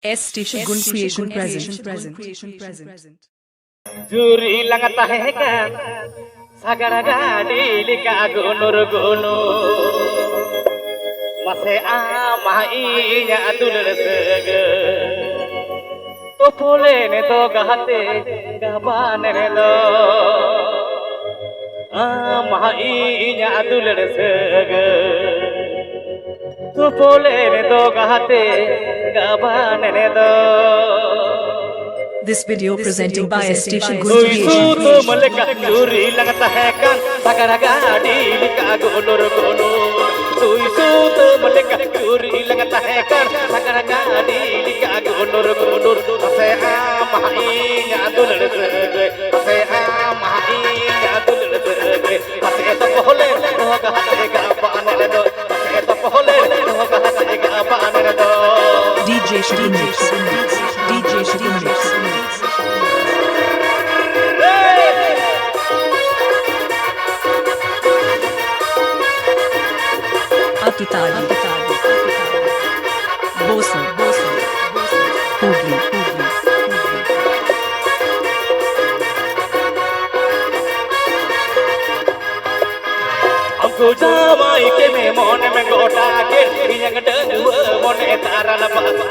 S Station Gun Creation present. Juri langata heka sagara gadi lika gunur mase amainya adulur sege topole ne to gahate gabane do amainya adulur sege topole ne to gahate gabane do. This video presenting by S Station Gun Creation. Creation. Malika juri langata hai kan sagara gadi lika gunur Sui sutu malika juri langata hai kan sagara gadi lika gunur ase amainya dulur sege ase amainya dulur sege ase to pohole hoga hate ga banere do ase to pohole hoga hate ga banere do DJ Shadin Mix. DJ Shadin Mix. Atutali. Bosa. Hugli. Aku jamai ke me mon me goda ke yang dengwa mon etara la basal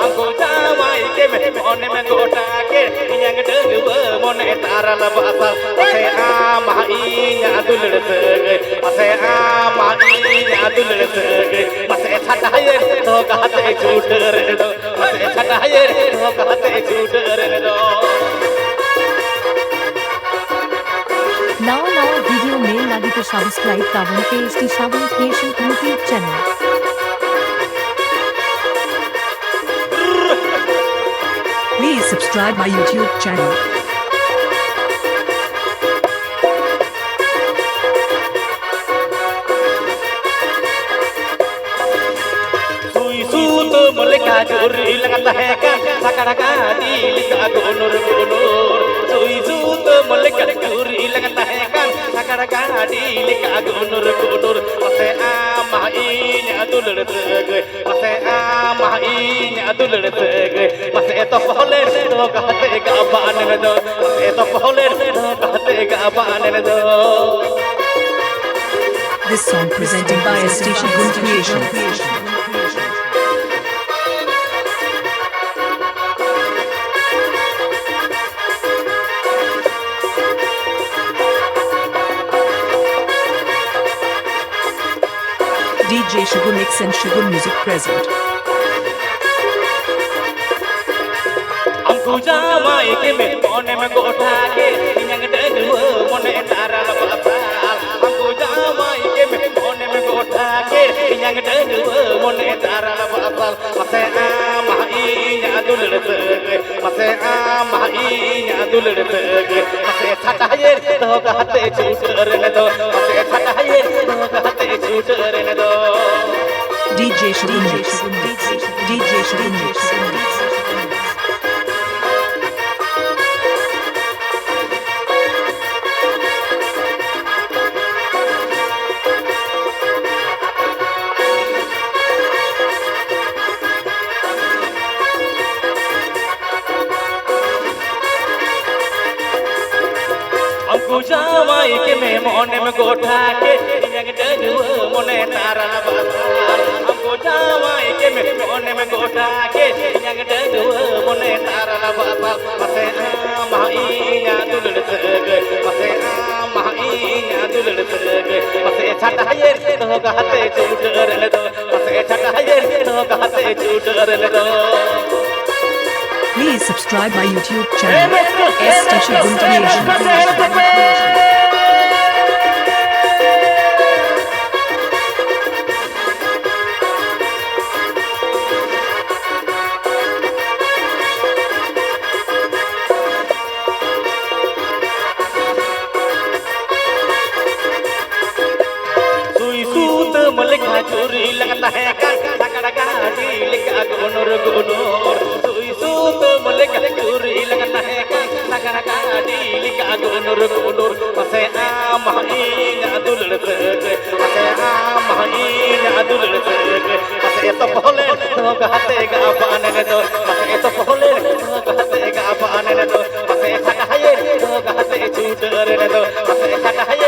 Aku jamai ke me mon me goda ke yang dengwa mon etara la basal ase amainya dulur sege ase amainya dulur sege mase chataye to gahate chuter do mase chataye to gahate chuter do Now video mail lagi to subscribe Kavan KST Shavan Creation YouTube channel. Please subscribe my YouTube channel. Sui sutu malika juri langata hai kan sagara gadi lika gunur Sui sutu malika juri langata hai kan sagara gadi lika gunur ase amainya dulur sege ase amainya dulur sege mase to pohole to gahate ga banere do ase to pohole to gahate ga banere do This song presenting by S Station Gun Creation. DJ Sugar Mix and Sugar Music present. Aku jamai ke me mon me goda ke yang dengwa mon etara la basal Aku jamai ke me mon me goda ke yang dengwa mon etara la basal ase amainya dulur sege ase amainya dulur sege ase chataye to gahate chuter do ase chataye to gahate chuter do DJ Shadin Mix. DJ Shadin Mix. Aku jamai ke me mon me goda ke yang dengwa mon etara basal Aku jamai ke me mon me goda ke yang dengwa mon etara basal ase amainya dulur sege ase amainya dulur sege ase chataye to gahate chuter do ase chataye to gahate chuter do Please subscribe my YouTube channel. S Station Gun Creation. Sui sutu malika juri langata hai kan sagara gadi lika gunur Sui sutu malika juri langata hai kan sagara gadi lika gunur ase amainya dulur sege ase amainya dulur sege ase তো পহলে গাতে গা পানে তো পাশে তো পহলে গাতে গা পানে তো পাশে খাটায়ে গাতে ছুটরে তো পাশে খাটায়ে